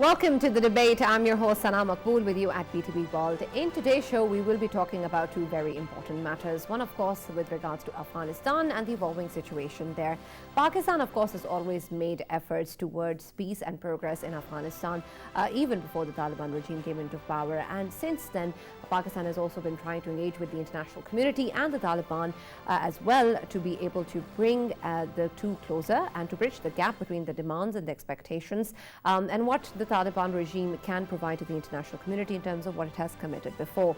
Welcome to the debate. I'm your host Sana Maqbool with you at PTV WORLD. In today's show, we will be talking about two very important matters. One, of course, with regards to Afghanistan and the evolving situation there. Pakistan, of course, has always made efforts towards peace and progress in Afghanistan, even before the Taliban regime came into power. And since then, Pakistan has also been trying to engage with the international community and the Taliban as well to be able to bring the two closer and to bridge the gap between the demands and the expectations and what the Taliban regime can provide to the international community in terms of what it has committed before.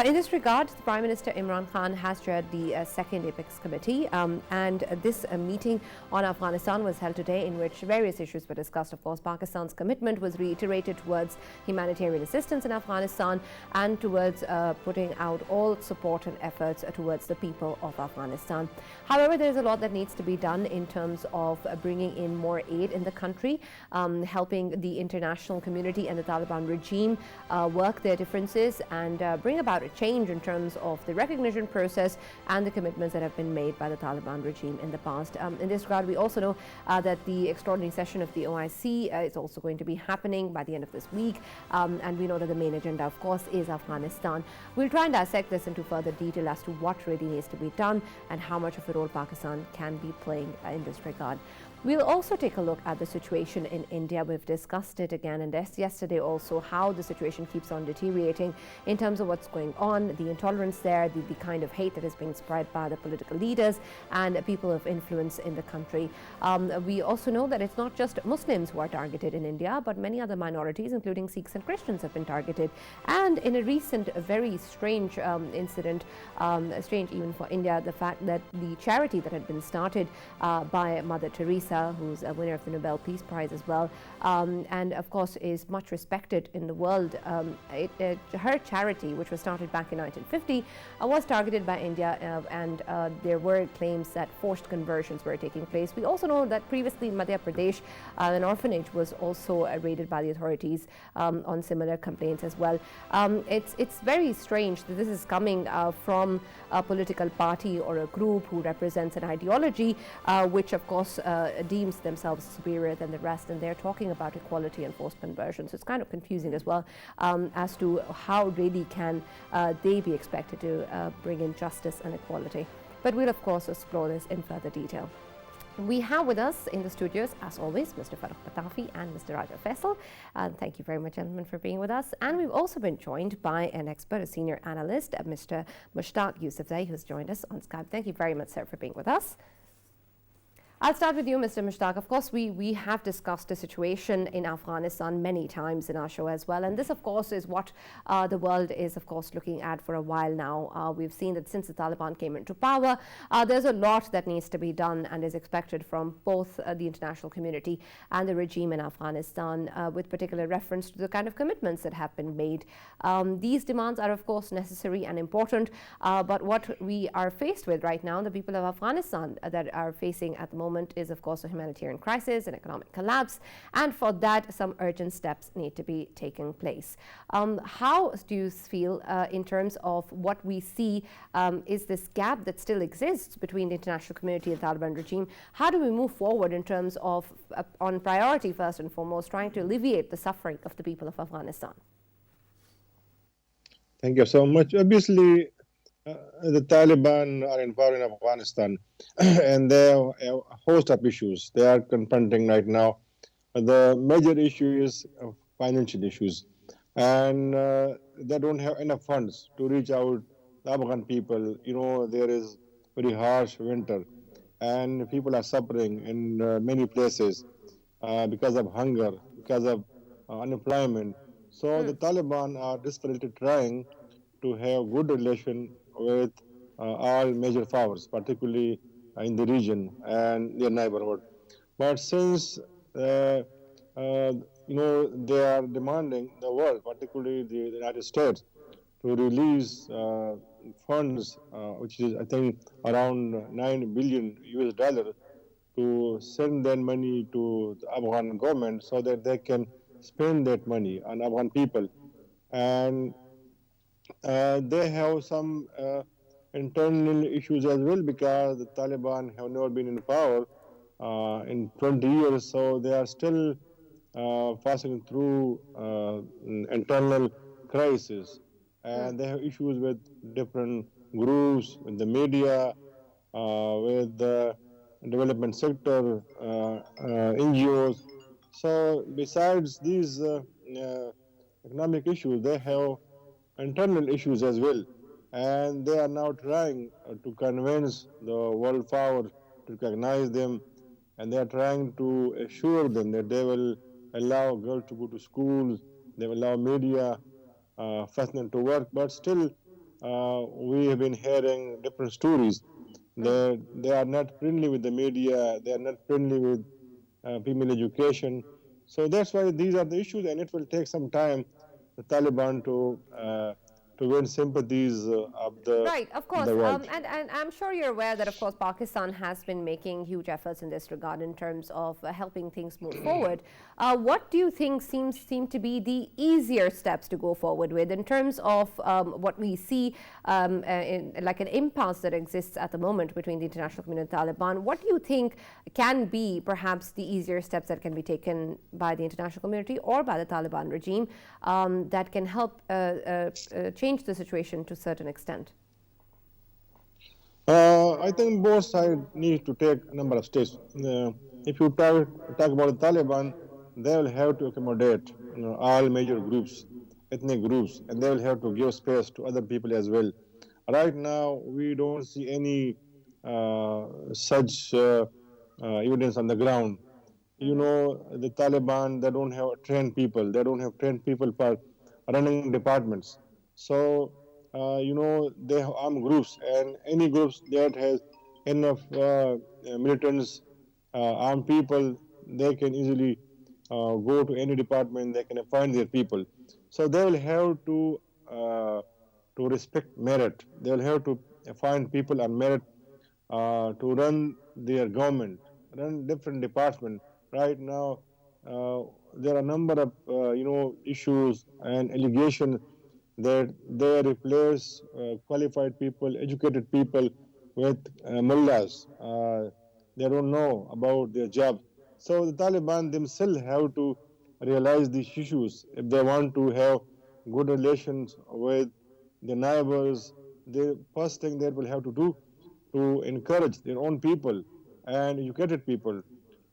In this regard, the Prime Minister Imran Khan has chaired the second Apex Committee, and this meeting on Afghanistan was held today, in which various issues were discussed. Of course, Pakistan's commitment was reiterated towards humanitarian assistance in Afghanistan and towards putting out all support and efforts towards the people of Afghanistan. However, there is a lot that needs to be done in terms of bringing in more aid in the country, helping the international community and the Taliban regime work their differences and bring about a change in terms of the recognition process and the commitments that have been made by the Taliban regime in the past. In this regard, we also know that the extraordinary session of the OIC is also going to be happening by the end of this week, and we know that the main agenda, of course, is Afghanistan. We'll try and dissect this into further detail as to what really needs to be done and how much of a role Pakistan can be playing in this regard. We'll also take a look at the situation in India. We've discussed it again and yesterday also, how the situation keeps on deteriorating in terms of what's going on, the intolerance there, the kind of hate that is being spread by the political leaders and people of influence in the country. We also know that it's not just Muslims who are targeted in India, but many other minorities, including Sikhs and Christians, have been targeted. And in a recent, very strange incident, strange even for India, the fact that the charity that had been started by Mother Teresa, who's a winner of the Nobel Peace Prize as well, and of course is much respected in the world. Her charity, which was started back in 1950, was targeted by India, and there were claims that forced conversions were taking place. We also know that previously in Madhya Pradesh, an orphanage was also raided by the authorities on similar complaints as well. It's very strange that this is coming from a political party or a group who represents an ideology which of course deems themselves superior than the rest, and they're talking about equality and forced conversion. So it's kind of confusing as well as to how really can they be expected to bring in justice and equality. But we'll of course explore this in further detail. We have with us in the studios, as always, Mr. Farrukh Pitafi and Mr. Faisal. Thank you very much, gentlemen, for being with us. And we've also been joined by an expert, a senior analyst, Mr. Mushtaq Yousafzai, who's joined us on Skype. Thank you very much, sir, for being with us. I'll start with you, Mr. Mushtaq. Of course, we have discussed the situation in Afghanistan many times in our show as well. And this, of course, is what the world is, of course, looking at for a while now. We've seen that since the Taliban came into power, there's a lot that needs to be done and is expected from both the international community and the regime in Afghanistan, with particular reference to the kind of commitments that have been made. These demands are, of course, necessary and important. But what we are faced with right now, the people of Afghanistan that are facing at the moment, is of course a humanitarian crisis, an economic collapse, and for that some urgent steps need to be taking place. How do you feel in terms of what we see is this gap that still exists between the international community and the Taliban regime? How do we move forward in terms of on priority first and foremost trying to alleviate the suffering of the people of Afghanistan? Thank you so much. Obviously, the Taliban are in power in Afghanistan and they have a host of issues they are confronting right now. The major issue is financial issues, and they don't have enough funds to reach out the Afghan people. You know, there is very harsh winter and people are suffering in many places because of hunger, because of unemployment. So the Taliban are desperately trying to have good relation with all major powers, particularly in the region and their neighborhood. But since they are demanding the world, particularly the United States, to release funds, which is I think around $9 billion US, to send that money to the Afghan government so that they can spend that money on Afghan people. And they have some internal issues as well, because the Taliban have never been in power in 20 years, so they are still passing through internal crisis, Hmm. and they have issues with different groups, with the media, with the development sector, NGOs. So besides these economic issues, they have internal issues as well. And they are now trying to convince the world power to recognize them, and they are trying to assure them that they will allow girls to go to schools, they will allow media, fashion to work. But still, we have been hearing different stories. Hmm. They are not friendly with the media, they are not friendly with female education. So that's why these are the issues, and it will take some time the Taliban to win sympathies Right, of of course. the world. And I'm sure you're aware that, of course, Pakistan has been making huge efforts in this regard in terms of helping things move forward. What do you think seem to be the easier steps to go forward with in terms of what we see like an impasse that exists at the moment between the international community and Taliban? What do you think can be perhaps the easier steps that can be taken by the international community or by the Taliban regime that can help change the situation to a certain extent? I think both sides need to take a number of steps. If you talk about the Taliban, they will have to accommodate all major groups, ethnic groups, and they will have to give space to other people as well. Right now, we don't see any such evidence on the ground. You Mm-hmm. know, the Taliban, they don't have trained people. They don't have trained people for running departments. So, they have armed groups, and any groups that has enough militants, armed people, they can easily go to any department. They can find their people. So they will have to respect merit. They will have to find people on merit to run their government, run different departments. Right now, there are a number of issues and allegations that they replace qualified people, educated people with mullahs. They don't know about their jobs. So the Taliban themselves have to realize these issues if they want to have good relations with the neighbors. The first thing they will have to do to encourage their own people and educated people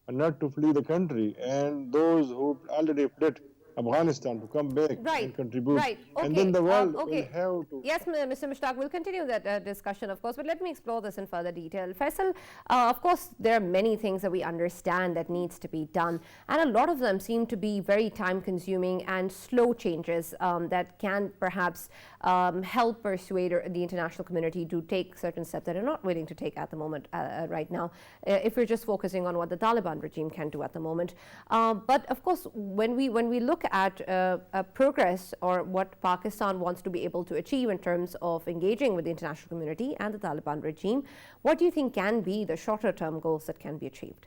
and not to flee the country, and those who already fled Afghanistan to come back Right, and contribute. right. And then Okay, the world will okay. have to. Yes, Mr. Mushtaq, we'll continue that discussion, of course, but let me explore this in further detail. Faisal, of course, there are many things that we understand that needs to be done, and a lot of them seem to be very time-consuming and slow changes that can perhaps help persuade the international community to take certain steps that are not willing to take at the moment, right now, if we're just focusing on what the Taliban regime can do at the moment. But of course, when we look at progress or what Pakistan wants to be able to achieve in terms of engaging with the international community and the Taliban regime, what do you think can be the shorter term goals that can be achieved?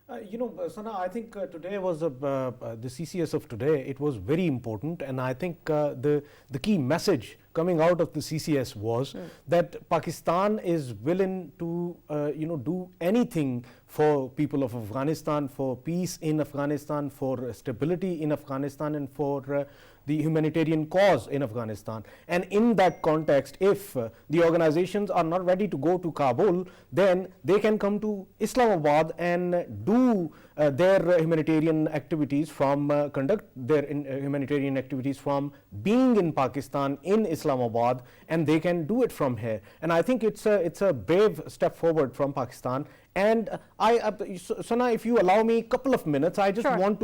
Sana, I think today was the CCS of today. It was very important, and I think the key message coming out of the CCS was that Pakistan is willing to do anything for people of Afghanistan, for peace in Afghanistan, for stability in Afghanistan, and for the humanitarian cause in Afghanistan. And in that context, if the organizations are not ready to go to Kabul, then they can come to Islamabad and do their humanitarian activities from conduct their humanitarian activities from being in Pakistan, in Islamabad, and they can do it from here. And I think it's a brave step forward from Pakistan. And Sana, if you allow me a couple of minutes, I just want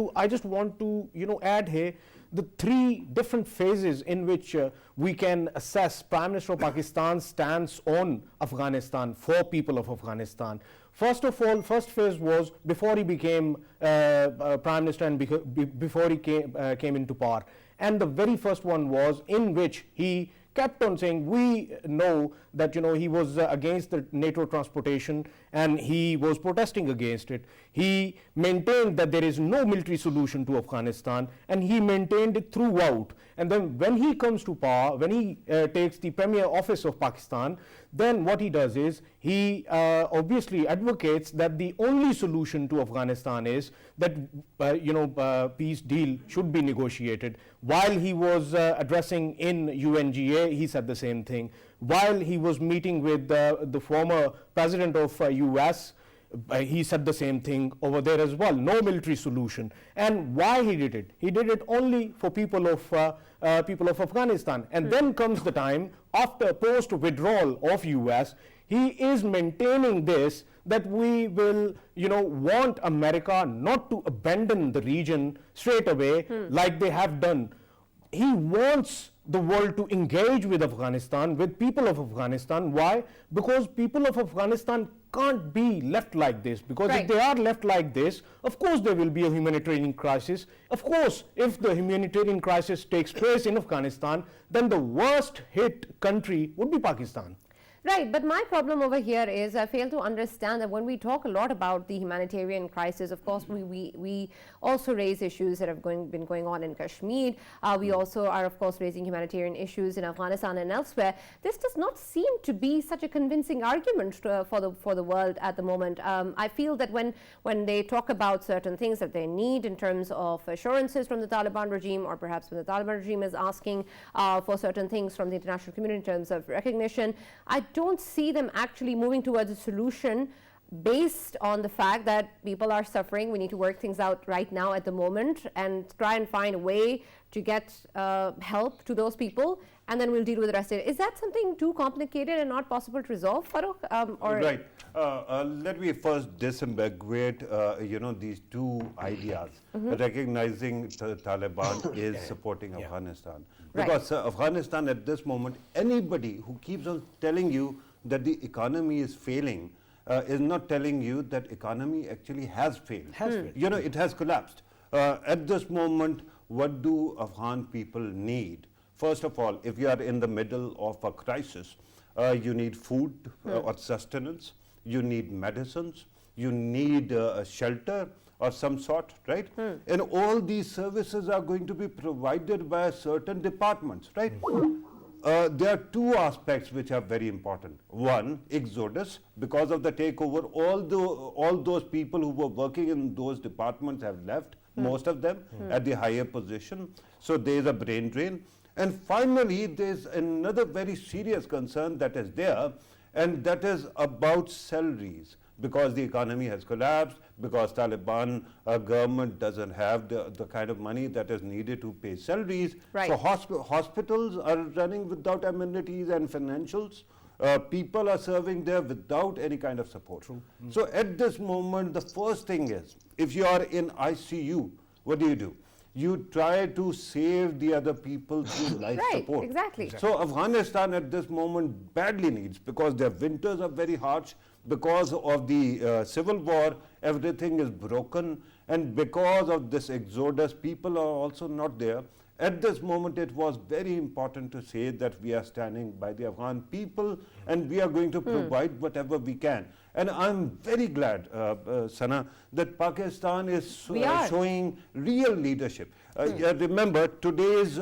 to add here the three different phases in which we can assess Prime Minister of Pakistan's stance on Afghanistan for people of Afghanistan. First of all, first phase was before he became Prime Minister and before he came into power. And the very first one was in which he kept on saying, we know that he was against the NATO transportation and he was protesting against it. He maintained that there is no military solution to Afghanistan, and he maintained it throughout. And then when he comes to power, when he takes the premier office of Pakistan, then what he does is he obviously at advocates that the only solution to Afghanistan is that peace deal should be negotiated. While he was addressing in UNGA, he said the same thing. While he was meeting with the former president of US, he said the same thing over there as well. No military solution. And why he did it? He did it only for people of Afghanistan. And then comes the time after post withdrawal of US. He is maintaining this, that we will, want America not to abandon the region straight away like they have done. He wants the world to engage with Afghanistan, with people of Afghanistan. Why? Because people of Afghanistan can't be left like this, because if they are left like this, of course there will be a humanitarian crisis. Of course, if the humanitarian crisis takes place in Afghanistan, then the worst hit country would be Pakistan. Right, but my problem over here is I fail to understand that when we talk a lot about the humanitarian crisis, of course, we also raise issues that have been going on in Kashmir. We also are, of course, raising humanitarian issues in Afghanistan and elsewhere. This does not seem to be such a convincing argument for the world at the moment. I feel that when they talk about certain things that they need in terms of assurances from the Taliban regime, or perhaps when the Taliban regime is asking for certain things from the international community in terms of recognition, I don't see them actually moving towards a solution based on the fact that people are suffering. We need to work things out right now at the moment and try and find a way to get help to those people, and then we'll deal with the rest of it. Is that something too complicated and not possible to resolve, Farrukh? Right. Let me first disambiguate, these two ideas. Recognizing the Taliban is supporting Afghanistan. Because Afghanistan at this moment, anybody who keeps on telling you that the economy is failing is not telling you that economy actually has failed. It has collapsed. At this moment, what do Afghan people need? First of all, if you are in the middle of a crisis, you need food or sustenance, you need medicines, you need shelter or some sort, right? And all these services are going to be provided by certain departments, right? There are two aspects which are very important. One, exodus. Because of the takeover, all those people who were working in those departments have left, most of them at the higher position. So there is a brain drain. And finally, there's another very serious concern that is there, and that is about salaries. Because the economy has collapsed, because Taliban government doesn't have the kind of money that is needed to pay salaries. So hospitals are running without amenities and financials. People are serving there without any kind of support. So at this moment, the first thing is, if you are in ICU, what do? You try to save the other people through life support. Exactly. So Afghanistan at this moment badly needs, because their winters are very harsh, because of the civil war, everything is broken, and because of this exodus, people are also not there. At this moment, it was very important to say that we are standing by the Afghan people and we are going to provide whatever we can. And I'm very glad, Sana, that Pakistan is showing real leadership. Remember, today's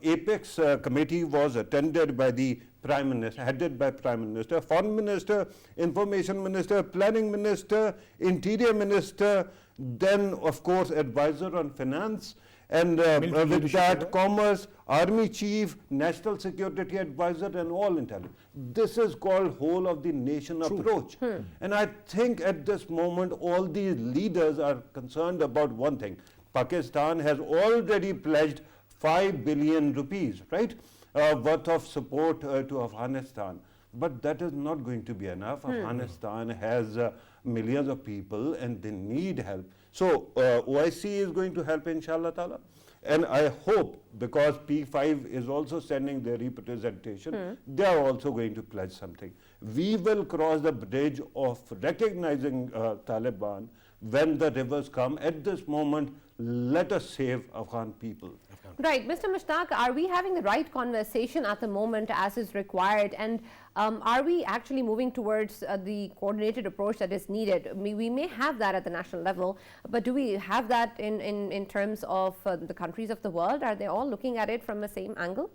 Apex committee was attended by the Prime Minister, headed by Prime Minister, Foreign Minister, Information Minister, Planning Minister, Interior Minister, then of course Advisor on Finance, and with that Commerce, Army Chief, National Security Advisor, and all intelligence. This is called whole of the nation approach. And I think at this moment all these leaders are concerned about one thing. Pakistan has already pledged 5 billion rupees, right? Worth of support to Afghanistan. But that is not going to be enough. Afghanistan has millions of people and they need help. So OIC is going to help, inshallah ta'ala. And I hope, because P5 is also sending their representation, they are also going to pledge something. We will cross the bridge of recognizing Taliban when the rivers come. At this moment, let us save Afghan people. Right. Mr. Mushtaq, are we having the right conversation at the moment as is required? And are we actually moving towards the coordinated approach that is needed? We may have that at the national level, but do we have that in terms of the countries of the world? Are they all looking at it from the same angle?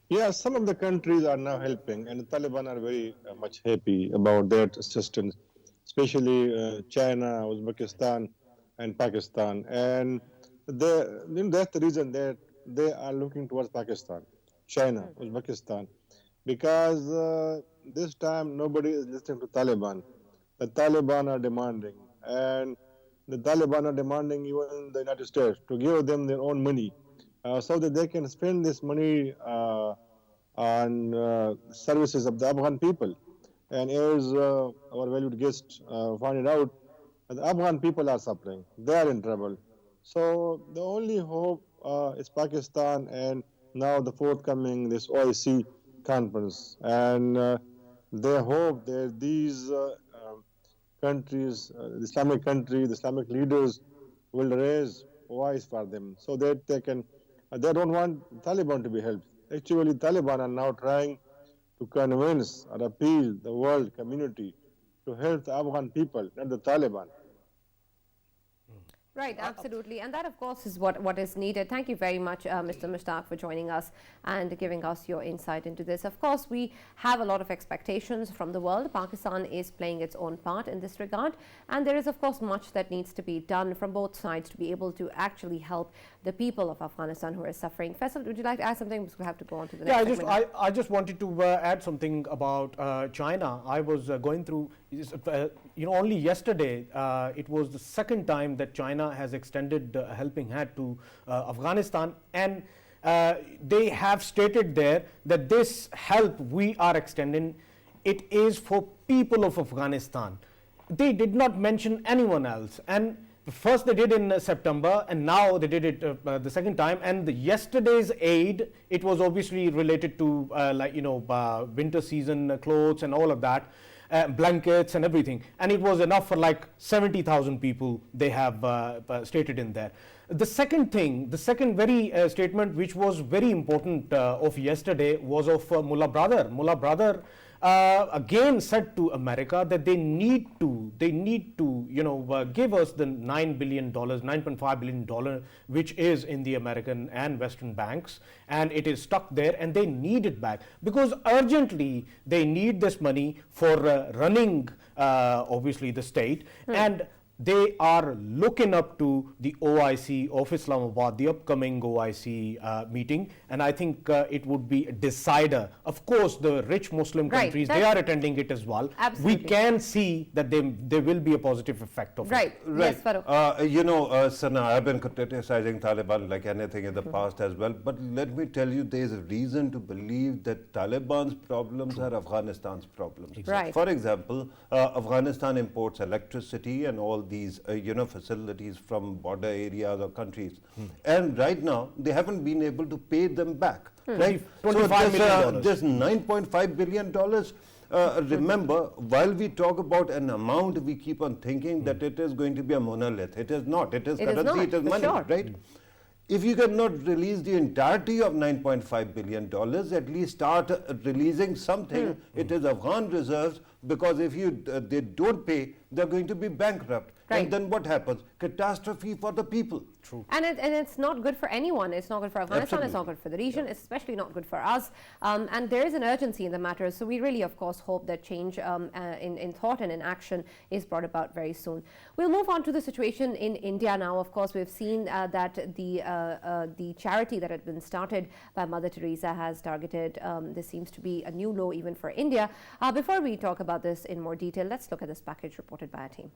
Yeah, some of the countries are now helping, and the Taliban are very much happy about that assistance, especially China, Uzbekistan, and Pakistan. And that's the reason that they are looking towards Pakistan, China, Uzbekistan, because this time nobody is listening to Taliban. The Taliban are demanding, and the Taliban are demanding even the United States to give them their own money so that they can spend this money on services of the Afghan people. And as our valued guest pointed out, the Afghan people are suffering. They are in trouble. So the only hope is Pakistan and now the forthcoming this OIC conference. And they hope that these countries, the Islamic countries, the Islamic leaders will raise voice for them so that they can, they don't want Taliban to be helped. Actually, Taliban are now trying to convince or appeal the world community to help the Afghan people, not the Taliban. Right, absolutely. And that, of course, is what is needed. Thank you very much, Mr. Mushtaq, for joining us and giving us your insight into this. Of course, we have a lot of expectations from the world. Pakistan is playing its own part in this regard. And there is, of course, much that needs to be done from both sides to be able to actually help the people of Afghanistan who are suffering. Faisal, would you like to add something? Because we have to go on to the next segment. I just wanted to add something about China. I was going through, only yesterday, it was the second time that China has extended a helping hand to Afghanistan, and they have stated there that this help we are extending, it is for people of Afghanistan. They did not mention anyone else, and first they did in September, and now they did it the second time. And yesterday's aid, it was obviously related to winter season clothes and all of that. Blankets and everything, and it was enough for like 70,000 people, they have stated in there. The second thing, the second very statement which was very important of yesterday was of Mullah Brother. Mullah Brother again said to America that they need to give us the $9.5 billion which is in the American and Western banks, and it is stuck there, and they need it back because urgently they need this money for running obviously the state. And they are looking up to the OIC of Islamabad, the upcoming OIC meeting, and I think it would be a decider. Of course, the rich Muslim countries, they are attending it as well. Absolutely. We can see that there will be a positive effect of it. Yes, Farrukh. Sana, I've been criticizing Taliban like anything in the past as well, but let me tell you, there is a reason to believe that Taliban's problems are Afghanistan's problems. Right. For example, Afghanistan imports electricity and all these facilities from border areas or countries, and right now they haven't been able to pay them back. Right? $25 million. This $9.5 billion. Remember, while we talk about an amount, we keep on thinking that it is going to be a monolith. It is not. It is currency. It is money. Sure. Right? If you cannot release the entirety of $9.5 billion, at least start releasing something. It is Afghan reserves, because if they don't pay, they're going to be bankrupt. Right. And then what happens? Catastrophe for the people. True. And it's not good for anyone. It's not good for Afghanistan. Absolutely. It's not good for the region. It's especially not good for us. And there is an urgency in the matter. So we really, of course, hope that change in thought and in action is brought about very soon. We'll move on to the situation in India now. Of course, we've seen that the charity that had been started by Mother Teresa has targeted. This seems to be a new low even for India. Before we talk about this in more detail, let's look at this package reported by our team.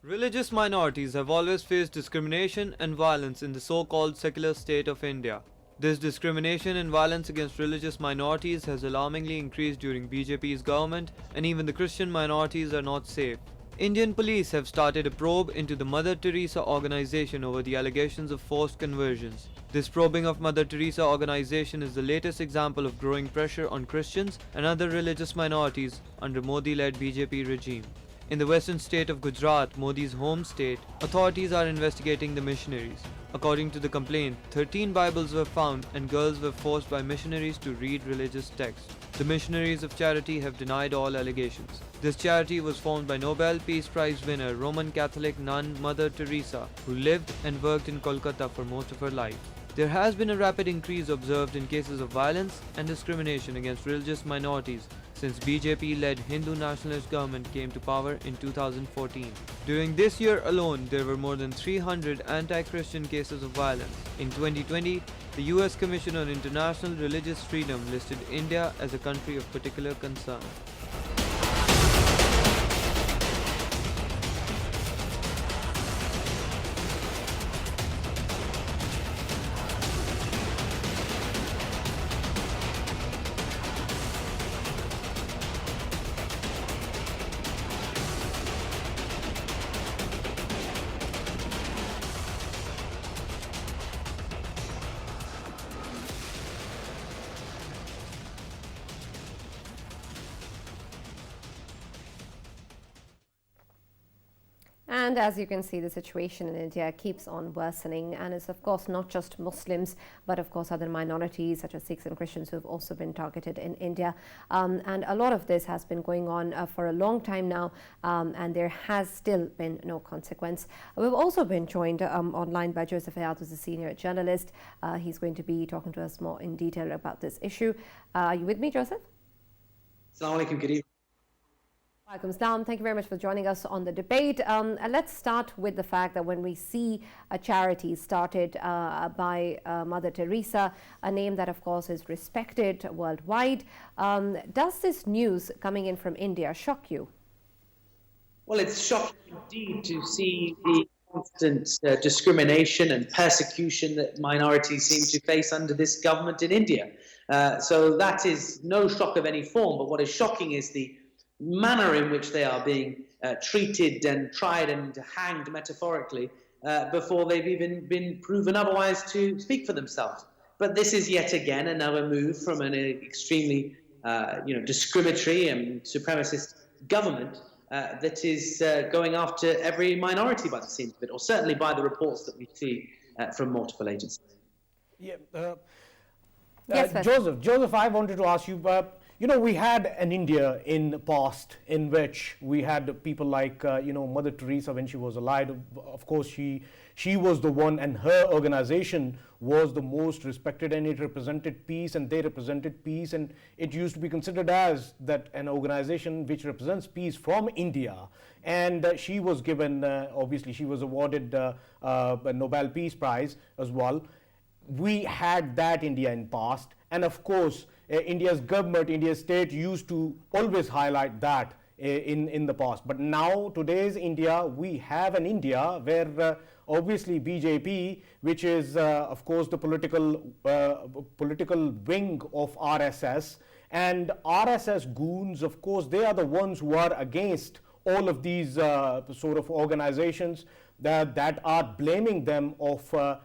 Religious minorities have always faced discrimination and violence in the so-called secular state of India. This discrimination and violence against religious minorities has alarmingly increased during BJP's government, and even the Christian minorities are not safe. Indian police have started a probe into the Mother Teresa organization over the allegations of forced conversions. This probing of Mother Teresa organization is the latest example of growing pressure on Christians and other religious minorities under Modi-led BJP regime. In the western state of Gujarat, Modi's home state, authorities are investigating the missionaries. According to the complaint, 13 Bibles were found and girls were forced by missionaries to read religious texts. The missionaries of charity have denied all allegations. This charity was formed by Nobel Peace Prize winner Roman Catholic nun Mother Teresa, who lived and worked in Kolkata for most of her life. There has been a rapid increase observed in cases of violence and discrimination against religious minorities since BJP-led Hindu nationalist government came to power in 2014. During this year alone, there were more than 300 anti-Christian cases of violence. In 2020, the US Commission on International Religious Freedom listed India as a country of particular concern. And as you can see, the situation in India keeps on worsening, and it's of course not just Muslims, but of course other minorities such as Sikhs and Christians who have also been targeted in India. And a lot of this has been going on for a long time now, and there has still been no consequence. We've also been joined online by Joseph Ayad, who's a senior journalist. He's going to be talking to us more in detail about this issue. Are you with me, Joseph? Assalamu alaikum, good evening. Welcome, Salam. Thank you very much for joining us on the debate. Let's start with the fact that when we see a charity started by Mother Teresa, a name that of course is respected worldwide, does this news coming in from India shock you? Well, it's shocking indeed to see the constant discrimination and persecution that minorities seem to face under this government in India. So that is no shock of any form, but what is shocking is the manner in which they are being treated and tried and hanged metaphorically before they've even been proven otherwise to speak for themselves. But this is yet again another move from an extremely discriminatory and supremacist government that is going after every minority by the seams of it, or certainly by the reports that we see from multiple agencies. Yeah, Yes, Joseph, I wanted to ask you, we had an India in the past in which we had people like, Mother Teresa when she was alive. Of course, she was the one, and her organization was the most respected, and it represented peace, and they represented peace, and it used to be considered as that an organization which represents peace from India. And she was given, obviously, she was awarded a Nobel Peace Prize as well. We had that India in past, and of course India's government, India's state used to always highlight that in the past. But now, today's India, we have an India where obviously BJP, which is of course the political wing of RSS, and RSS goons, of course, they are the ones who are against all of these sort of organizations that are blaming them of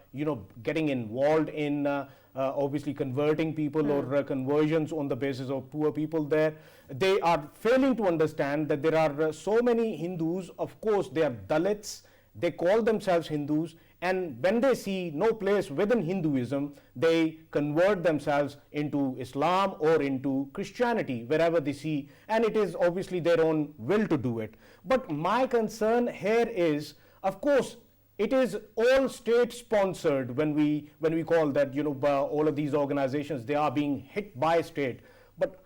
getting involved in obviously converting people or conversions on the basis of poor people there. They are failing to understand that there are so many Hindus, of course they are Dalits, they call themselves Hindus, and when they see no place within Hinduism, they convert themselves into Islam or into Christianity, wherever they see, and it is obviously their own will to do it. But my concern here is, of course, it is all state sponsored when we call that, all of these organizations, they are being hit by state. But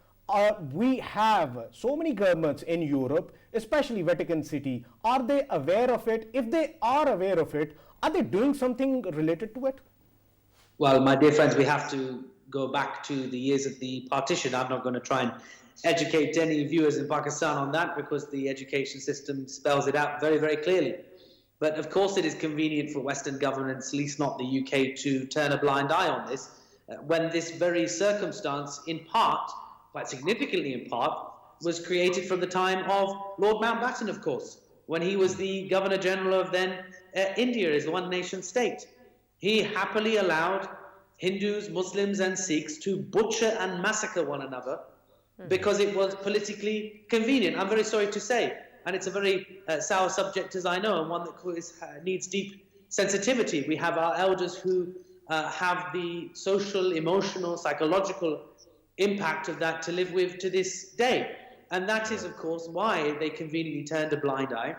we have so many governments in Europe, especially Vatican City. Are they aware of it? If they are aware of it, are they doing something related to it? Well, my dear friends, we have to go back to the years of the partition. I'm not going to try and educate any viewers in Pakistan on that, because the education system spells it out very, very clearly. But of course it is convenient for Western governments, at least not the UK, to turn a blind eye on this, when this very circumstance, in part, quite significantly in part, was created from the time of Lord Mountbatten, of course, when he was the Governor General of then India as one nation state. He happily allowed Hindus, Muslims and Sikhs to butcher and massacre one another because it was politically convenient. I'm very sorry to say, and it's a very sour subject, as I know, and one that needs deep sensitivity. We have our elders who have the social, emotional, psychological impact of that to live with to this day. And that is, of course, why they conveniently turned a blind eye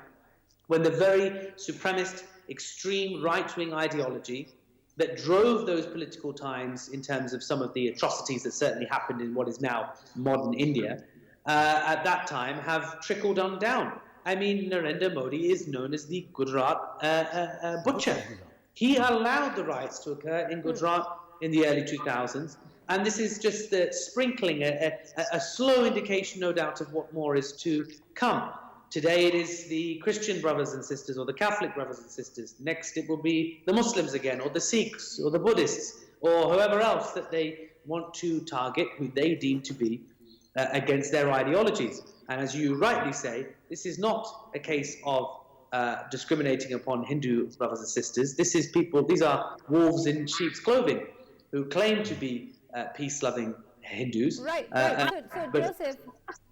when the very supremacist, extreme right-wing ideology that drove those political times in terms of some of the atrocities that certainly happened in what is now modern India, at that time have trickled on down. I mean, Narendra Modi is known as the Gujarat butcher. He allowed the riots to occur in Gujarat in the early 2000s, and this is just sprinkling a slow indication, no doubt, of what more is to come. Today it is the Christian brothers and sisters or the Catholic brothers and sisters. Next it will be the Muslims again, or the Sikhs, or the Buddhists, or whoever else that they want to target, who they deem to be against their ideologies. And as you rightly say, this is not a case of discriminating upon Hindu brothers and sisters. This is people, these are wolves in sheep's clothing who claim to be peace-loving Hindus. Right. So Joseph,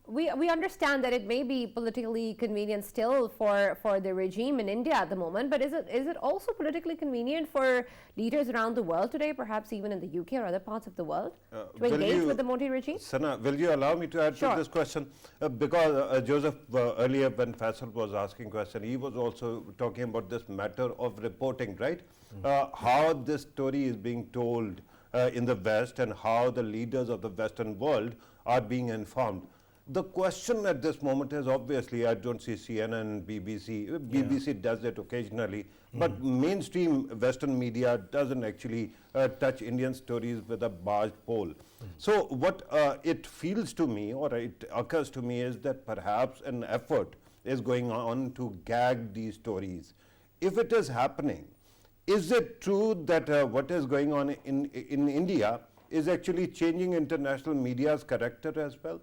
we understand that it may be politically convenient still for the regime in India at the moment, but is it also politically convenient for leaders around the world today, perhaps even in the UK or other parts of the world, to engage with the Modi regime? Sana, will you allow me to add to this question? Because Joseph, earlier when Faisal was asking question, he was also talking about this matter of reporting, right? How this story is being told in the West and how the leaders of the Western world are being informed. The question at this moment is obviously, I don't see CNN, BBC. BBC does it occasionally, but mainstream Western media doesn't actually touch Indian stories with a barged pole. So what it feels to me, or it occurs to me, is that perhaps an effort is going on to gag these stories. If it is happening, is it true that what is going on in India is actually changing international media's character as well?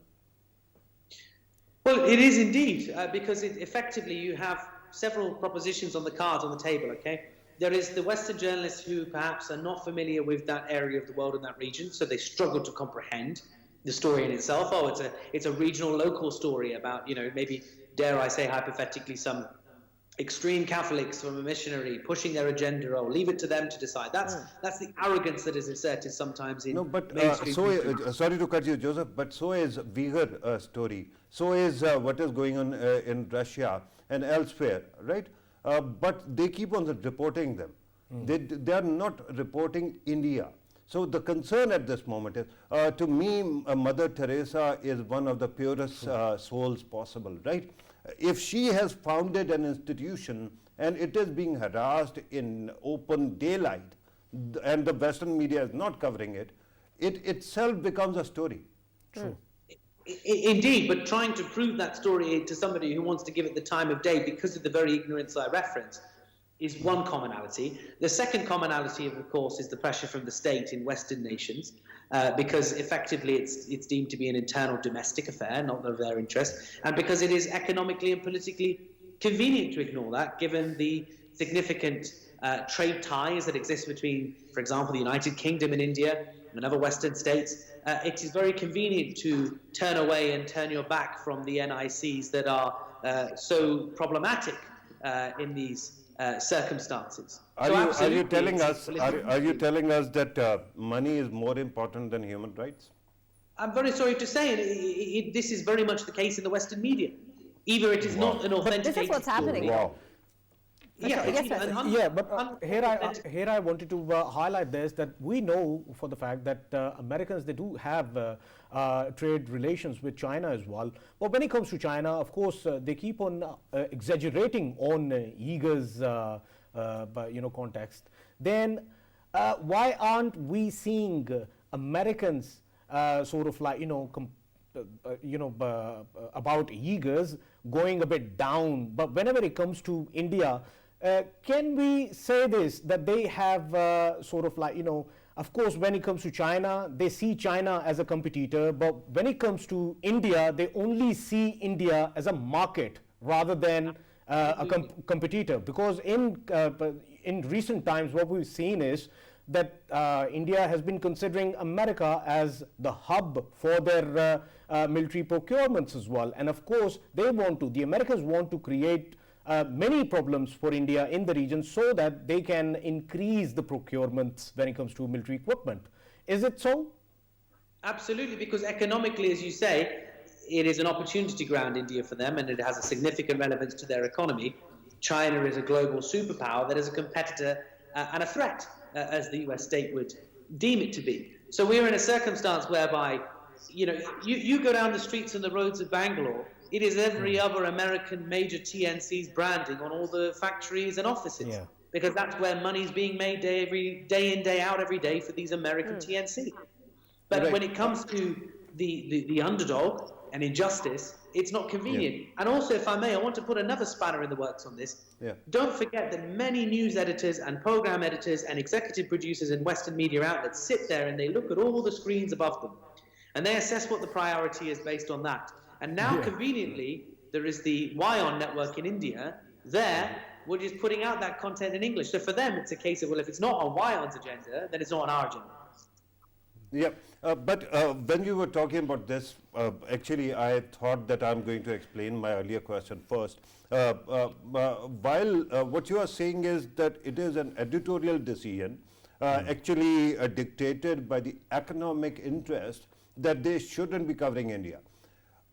Well, it is indeed, because effectively you have several propositions on the cards on the table, okay? There is the Western journalists who perhaps are not familiar with that area of the world in that region, so they struggle to comprehend the story in itself. Oh, it's a regional, local story about, maybe, dare I say hypothetically, some extreme Catholics from a missionary pushing their agenda, or leave it to them to decide. That's the arrogance that is inserted sometimes in mainstream. Sorry to cut you, Joseph, but so is Uyghur story. So is what is going on in Russia and elsewhere, right? But they keep on reporting them. They are not reporting India. So the concern at this moment is, to me, Mother Teresa is one of the purest souls possible, right? If she has founded an institution and it is being harassed in open daylight, and the Western media is not covering it, it itself becomes a story. True. Indeed, but trying to prove that story to somebody who wants to give it the time of day because of the very ignorance I reference is one commonality. The second commonality, of course, is the pressure from the state in Western nations, because effectively it's deemed to be an internal domestic affair, not of their interest, and because it is economically and politically convenient to ignore that, given the significant trade ties that exist between, for example, the United Kingdom and India and other Western states. It is very convenient to turn away and turn your back from the NICs that are so problematic in these circumstances. Are you telling us that money is more important than human rights? I'm very sorry to say, this is very much the case in the Western media. Either it is not an authenticated. But this is what's happening. Wow. But here I wanted to highlight this, that we know for the fact that Americans, they do have trade relations with China as well. But when it comes to China, of course, they keep on exaggerating on Uyghurs' context. Then why aren't we seeing Americans sort of like about Uyghurs going a bit down? But whenever it comes to India, can we say this, that they have sort of like, of course, when it comes to China, they see China as a competitor, but when it comes to India, they only see India as a market rather than a competitor. Because in recent times, what we've seen is that India has been considering America as the hub for their military procurements as well. And of course, the Americans want to create many problems for India in the region so that they can increase the procurements when it comes to military equipment. Is it so? Absolutely, because economically, as you say, it is an opportunity ground, India, for them, and it has a significant relevance to their economy. China is a global superpower that is a competitor and a threat. as the US state would deem it to be. So we're in a circumstance whereby, you go down the streets and the roads of Bangalore, it is every other American major TNC's branding on all the factories and offices. Yeah. Because that's where money's being made day in, day out, every day for these American TNC. But when it comes to the underdog and injustice, it's not convenient. Yeah. And also, if I may, I want to put another spanner in the works on this. Yeah. Don't forget that many news editors and program editors and executive producers in Western media outlets sit there and they look at all the screens above them and they assess what the priority is based on that. And now, conveniently, there is the WION network in India. We're just putting out that content in English. So for them, it's a case of, well, if it's not on WION's agenda, then it's not on our agenda. Yeah, but when you were talking about this, actually, I thought that I'm going to explain my earlier question first. While what you are saying is that it is an editorial decision, actually dictated by the economic interest that they shouldn't be covering India.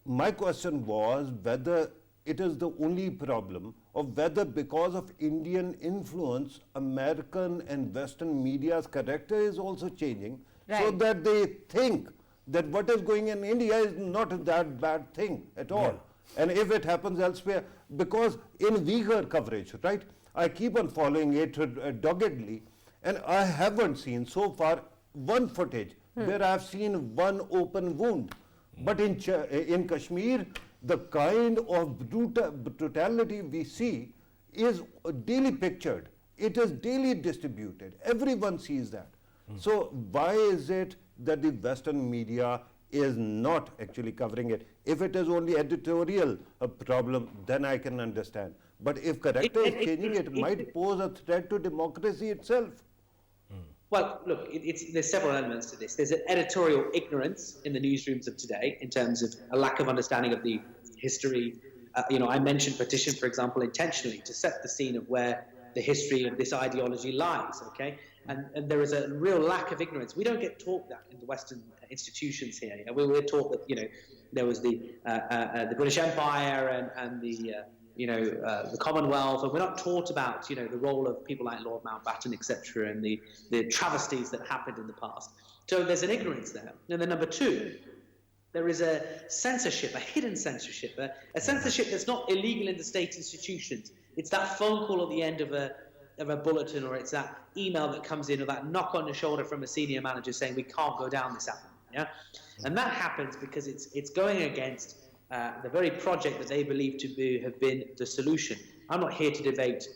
My question was whether it is the only problem, or whether because of Indian influence, American and Western media's character is also changing, so that they think that what is going in India is not that bad thing at all. Yeah. And if it happens elsewhere, because in Uyghur coverage, right, I keep on following it doggedly, and I haven't seen so far one footage where I've seen one open wound. But in Kashmir, the kind of brutality we see is daily pictured. It is daily distributed. Everyone sees that. So why is it that the Western media is not actually covering it? If it is only editorial problem, then I can understand. But if character is changing, it might pose a threat to democracy itself. Well, look, there's several elements to this. There's an editorial ignorance in the newsrooms of today in terms of a lack of understanding of the history. I mentioned partition, for example, intentionally to set the scene of where the history of this ideology lies, okay? And there is a real lack of ignorance. We don't get taught that in the Western institutions here. We're taught that, there was the British Empire and the Commonwealth, and we're not taught about, the role of people like Lord Mountbatten, etc., and the travesties that happened in the past. So there's an ignorance there. And then number two, there is a censorship, a hidden censorship, a censorship that's not illegal in the state institutions. It's that phone call at the end of a bulletin, or it's that email that comes in, or that knock on the shoulder from a senior manager saying we can't go down this avenue. Yeah, and that happens because it's going against the very project that they believe to have been the solution. I'm not here to debate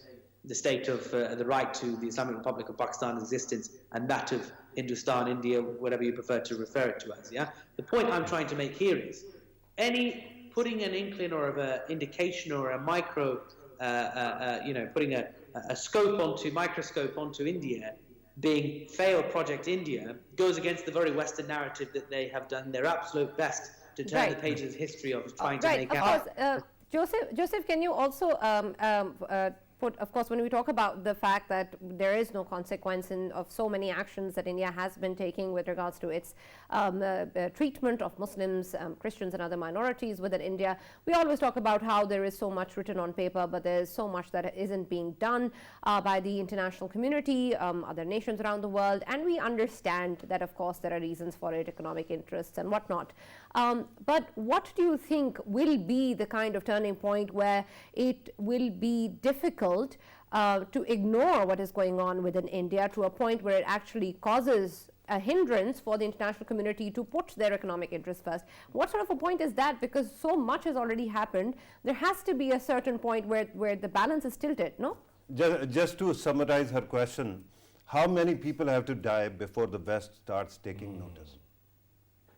the state of the right to the Islamic Republic of Pakistan's existence and that of Hindustan, India, whatever you prefer to refer it to as. Yeah, the point I'm trying to make here is any putting an inkling or of an indication or a micro, putting a microscope onto India being failed Project India goes against the very Western narrative that they have done their absolute best to turn the pages of history of trying to make out. Of course, Joseph, can you also put, of course, when we talk about the fact that there is no consequence of so many actions that India has been taking with regards to its treatment of Muslims, Christians and other minorities within India, we always talk about how there is so much written on paper, but there is so much that isn't being done by the international community, other nations around the world, and we understand that, of course, there are reasons for it, economic interests and whatnot. But what do you think will be the kind of turning point where it will be difficult to ignore what is going on within India to a point where it actually causes a hindrance for the international community to put their economic interests first? What sort of a point is that? Because so much has already happened. There has to be a certain point where the balance is tilted, no? Just to summarize her question, how many people have to die before the West starts taking notice?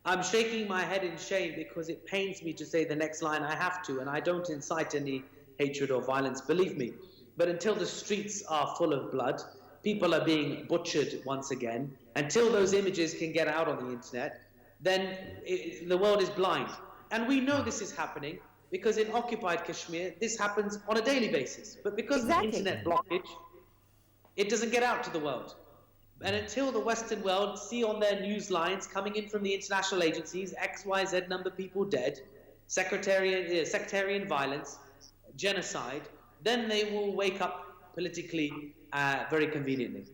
I'm shaking my head in shame because it pains me to say the next line. I have to, and I don't incite any hatred or violence, believe me. But until the streets are full of blood, people are being butchered once again, until those images can get out on the internet, then the world is blind. And we know this is happening because in occupied Kashmir, this happens on a daily basis. But because of the internet blockage, it doesn't get out to the world. And until the Western world see on their news lines coming in from the international agencies, X, Y, Z number of people dead, sectarian violence, genocide, then they will wake up politically very conveniently.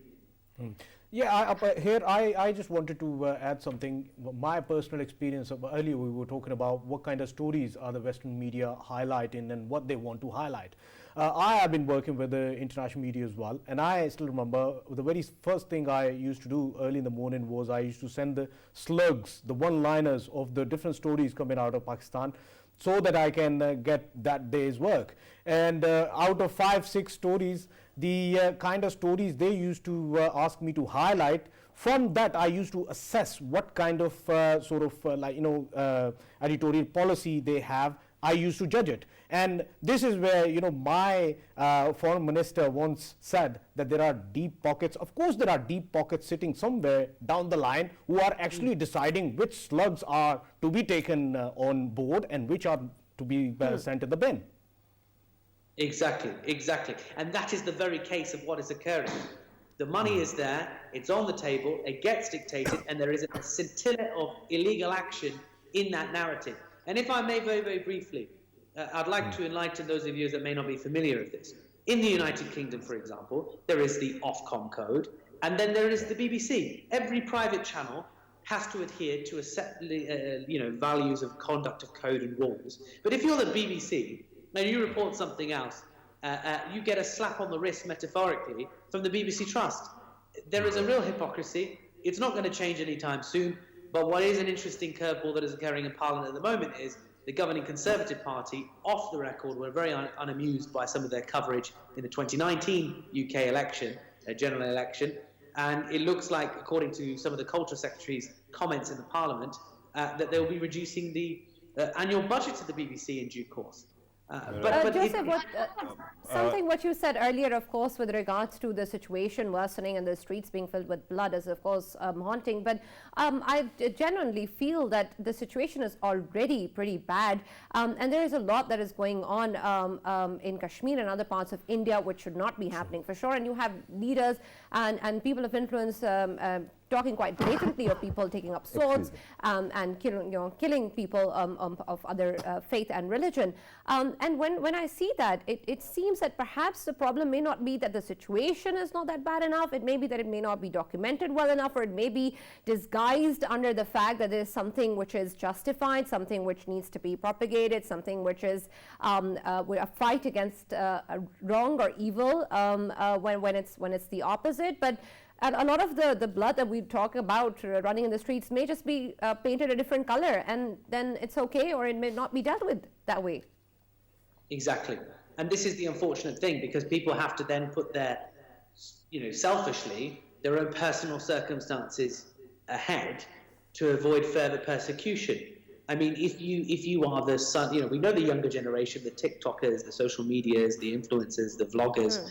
Yeah, here I just wanted to add something. My personal experience of earlier, we were talking about what kind of stories are the Western media highlighting and what they want to highlight. I have been working with the international media as well, and I still remember the very first thing I used to do early in the morning was I used to send the slugs, the one-liners of the different stories coming out of Pakistan, so that I can get that day's work. And out of 5-6 stories, the kind of stories they used to ask me to highlight, from that I used to assess what kind of editorial policy they have. I used to judge it. And this is where, my foreign minister once said that there are deep pockets. Of course, there are deep pockets sitting somewhere down the line who are actually deciding which slugs are to be taken on board and which are to be sent to the bin. Exactly. And that is the very case of what is occurring. The money is there, it's on the table, it gets dictated, and there is a scintilla of illegal action in that narrative. And if I may very, very briefly, I'd like to enlighten those of you that may not be familiar with this. In the United Kingdom, for example, there is the Ofcom code, and then there is the BBC. Every private channel has to adhere to a set values of conduct of code and rules. But if you're the BBC, and you report something else, you get a slap on the wrist, metaphorically, from the BBC Trust. There is a real hypocrisy. It's not going to change anytime soon. But what is an interesting curveball that is occurring in Parliament at the moment is the governing Conservative Party, off the record, were very unamused by some of their coverage in the 2019 UK election, general election. And it looks like, according to some of the Culture Secretary's comments in the Parliament, that they'll be reducing the annual budget of the BBC in due course. Joseph, what you said earlier, of course, with regards to the situation worsening and the streets being filled with blood is, of course, haunting. But I genuinely feel that the situation is already pretty bad. And there is a lot that is going on in Kashmir and other parts of India, which should not be happening for sure. And you have leaders and people of influence talking quite blatantly of people taking up swords and killing people of other faith and religion. And when I see that, it seems that perhaps the problem may not be that the situation is not that bad enough. It may be that it may not be documented well enough, or it may be disguised under the fact that there is something which is justified, something which needs to be propagated, something which is a fight against wrong or evil when it's the opposite. But a lot of the blood that we talk about running in the streets may just be painted a different color, and then it's okay, or it may not be dealt with that way. Exactly. And this is the unfortunate thing, because people have to then put their, selfishly, their own personal circumstances ahead to avoid further persecution. I mean, if you are the son, we know the younger generation, the TikTokers, the social medias, the influencers, the vloggers.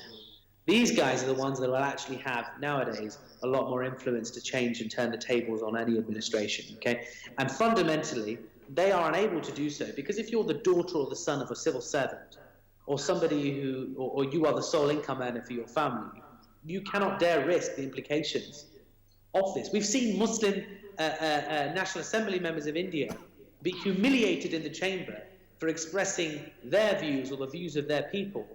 These guys are the ones that will actually have, nowadays, a lot more influence to change and turn the tables on any administration, okay? And fundamentally, they are unable to do so, because if you're the daughter or the son of a civil servant, or somebody or you are the sole income earner for your family, you cannot dare risk the implications of this. We've seen Muslim National Assembly members of India be humiliated in the chamber for expressing their views or the views of their people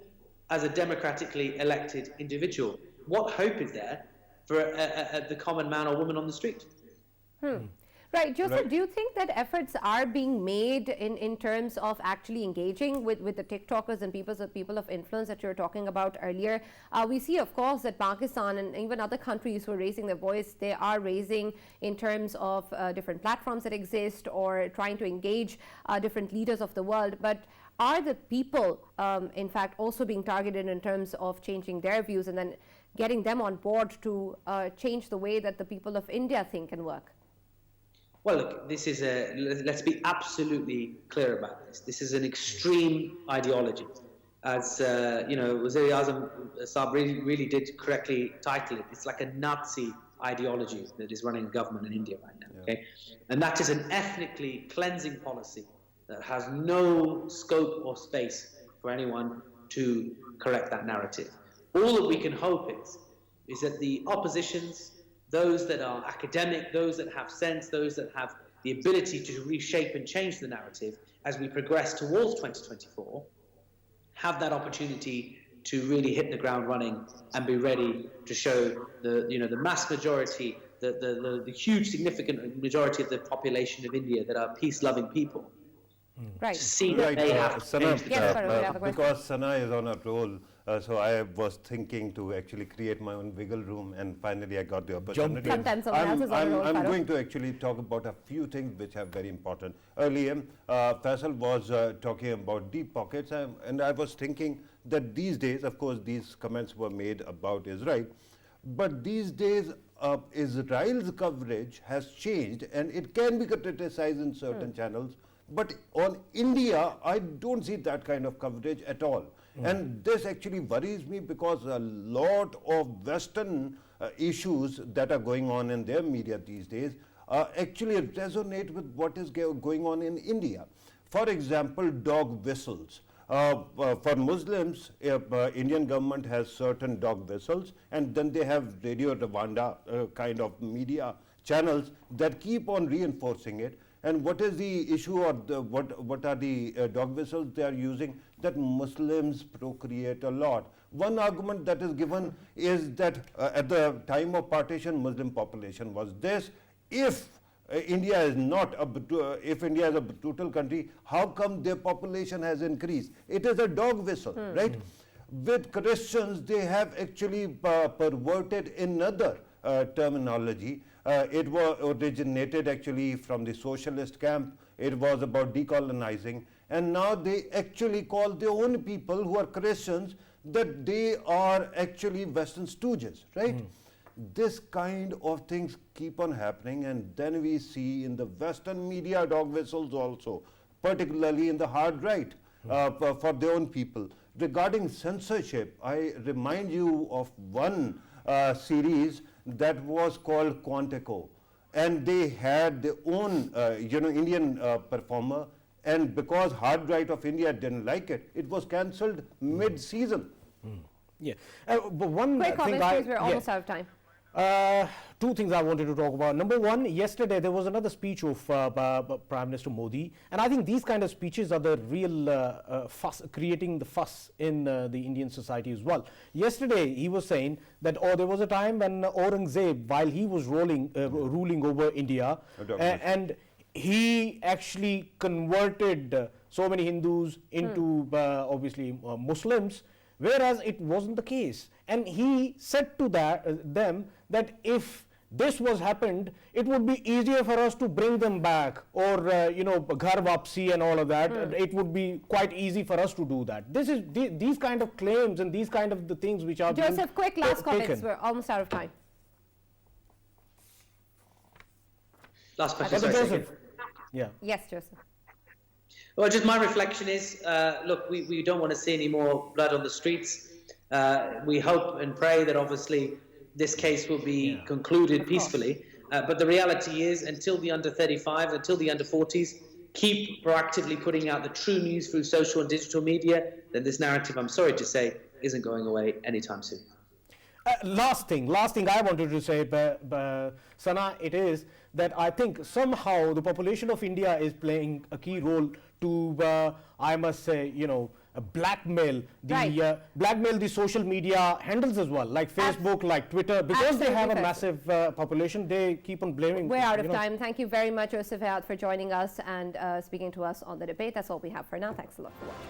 as a democratically elected individual. What hope is there for the common man or woman on the street? Right, Joseph, do you think that efforts are being made in terms of actually engaging with the TikTokers and people of influence that you were talking about earlier? We see, of course, that Pakistan and even other countries who are raising their voice, they are raising in terms of different platforms that exist, or trying to engage different leaders of the world. But are the people, in fact, also being targeted in terms of changing their views and then getting them on board to change the way that the people of India think and work? Well, look, this is let's be absolutely clear about this. This is an extreme ideology. As, Wazir Azam Saab really did correctly title it. It's like a Nazi ideology that is running government in India right now, okay? And that is an ethnically cleansing policy that has no scope or space for anyone to correct that narrative. All that we can hope is that the oppositions, those that are academic, those that have sense, those that have the ability to reshape and change the narrative as we progress towards 2024, have that opportunity to really hit the ground running and be ready to show the mass majority, the huge significant majority of the population of India that are peace-loving people. Right. To see that they have to Sana, change the Yes, Farrukh, you have a question? because Sana is on a roll, so I was thinking to actually create my own wiggle room, and finally I got the opportunity. Sometimes someone else is on a roll, I'm Farrukh. going to actually talk about a few things which are very important. Earlier, Faisal was talking about deep pockets, and I was thinking that these days, of course, these comments were made about Israel, but these days Israel's coverage has changed, and it can be criticized in certain channels. But on India, I don't see that kind of coverage at all. And this actually worries me because a lot of Western issues that are going on in their media these days actually resonate with what is going on in India. For example, dog whistles. For Muslims, Indian government has certain dog whistles, and then they have Radio Rwanda kind of media channels that keep on reinforcing it. And what is the issue, or what are the dog whistles they are using? That Muslims procreate a lot. One argument that is given is that at the time of partition, Muslim population was this. If India is not if India is a brutal country, how come their population has increased? It is a dog whistle, right? With Christians, they have actually perverted another terminology. It was originated actually from the socialist camp. It was about decolonizing, and now they actually call their own people who are Christians that they are actually Western stooges, right? This kind of things keep on happening, and then we see in the Western media dog whistles also, particularly in the hard right, for their own people. Regarding censorship, I remind you of one series that was called Quantico, and they had their own Indian performer, and because hard right of India didn't like it, it was cancelled mid-season. Yeah. But one Quick thing comments, please. We're almost out of time. Two things I wanted to talk about. Number one, yesterday there was another speech of Prime Minister Modi, and I think these kind of speeches are the real creating the fuss in the Indian society as well. Yesterday he was saying that there was a time when Aurangzeb, while he was ruling over India, and he actually converted so many Hindus into obviously Muslims, whereas it wasn't the case. And he said to them that if this was happened, it would be easier for us to bring them back, or ghar wapsi and all of that. It would be quite easy for us to do that. This is these kind of claims and these kind of the things which are Joseph, quick last comments. taken. We're almost out of time. Last question. Brother Sorry, Joseph. second. Yeah. Yes, Joseph. Well, just my reflection is, look, we don't want to see any more blood on the streets. We hope and pray that obviously this case will be concluded peacefully. But the reality is, until the under 35s, until the under 40s, keep proactively putting out the true news through social and digital media, then this narrative, I'm sorry to say, isn't going away anytime soon. Last thing I wanted to say, Sana, it is that I think somehow the population of India is playing a key role to, I must say, blackmail the social media handles as well, like Facebook, like Twitter, because they have a massive population. They keep on blaming. We're out of time. Thank you very much, Joseph Hayat, for joining us and speaking to us on the debate. That's all we have for now. Thanks a lot for watching.